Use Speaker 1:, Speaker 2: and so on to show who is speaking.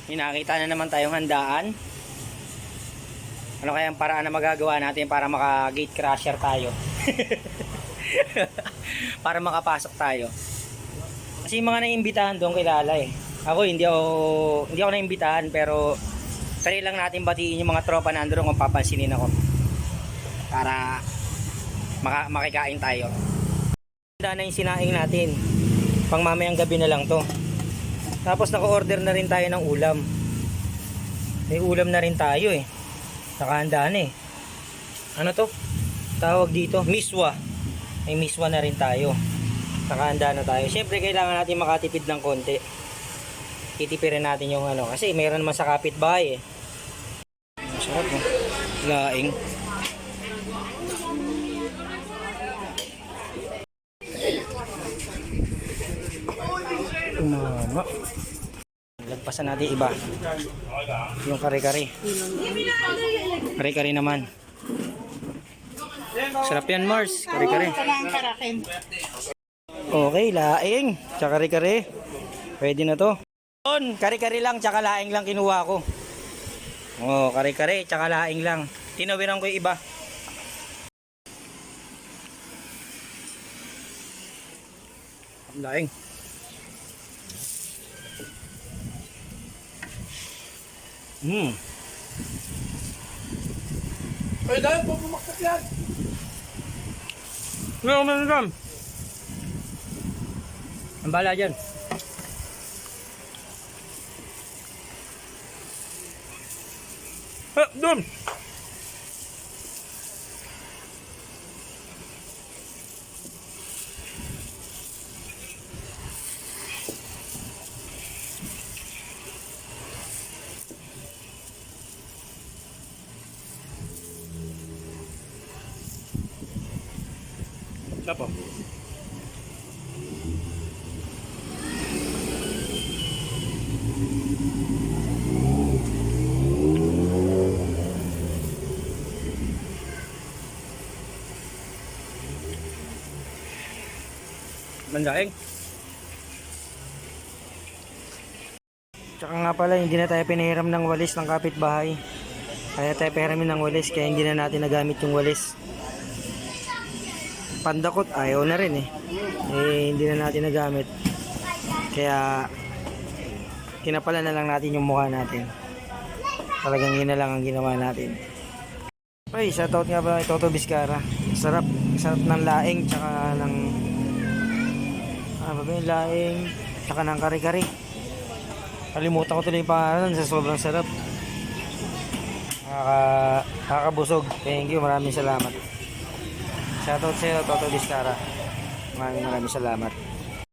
Speaker 1: Nakita na naman tayong handaan. Ano kayang paraan na magagawa natin para maka-gate crusher tayo? Para makapasok tayo. Kasi yung mga naiimbitahan doon kilala eh. Ako hindi ako naiimbitahan, pero try lang natin batiin yung mga tropa na andun kung papansinin ako. Para makikain tayo. Handa na yung sinaing natin. Pang mamayang gabi na lang to. Tapos naka-order na rin tayo ng ulam. May ulam na rin tayo eh. Nakahanda na eh. Ano to? Tawag dito, miswa. May miswa na rin tayo. Nakahanda na tayo. Siyempre kailangan natin makatipid ng konti. Titipirin natin yung ano. Kasi mayroon naman sa kapitbahay eh. Masarap oh. Laing. Umama. Lagpasan natin iba. Yung kare-kare. Kare-kare naman. Sarap yan, Mars. Kare-kare. Okay, laing. Tsaka kare-kare. Pwede na to. Kare-kare lang, tsaka laing lang kinuha ko. Oh, kare-kare, tsaka laing lang. Tinawiran ko yung iba. Laing.
Speaker 2: Ay, dahil po pumaksak yan.
Speaker 1: Ano? Ang bala dyan.
Speaker 2: Doon.
Speaker 1: Apa? Mandaing. Tsaka nga pala, hindi na tayo pinahiram ng walis ng kapitbahay. Kaya tayo pahiramin ng walis, kaya hindi na natin nagamit yung walis. Pandakot ayaw na rin eh. Hindi na natin nagamit. Kaya kinapala na lang natin yung mukha natin. Talagang yun na lang ang ginawa natin. Ay, shoutout nga pala kay Toto Vizcara. Sarap ng laing tsaka ng ano ba yung laing tsaka ng kare-kare. Kalimutan ko tuloy yung pangalan sa sobrang sarap. Nakakabusog. Thank you, maraming salamat. Shoutout sa iyo, Toto Vizcara. Maraming salamat.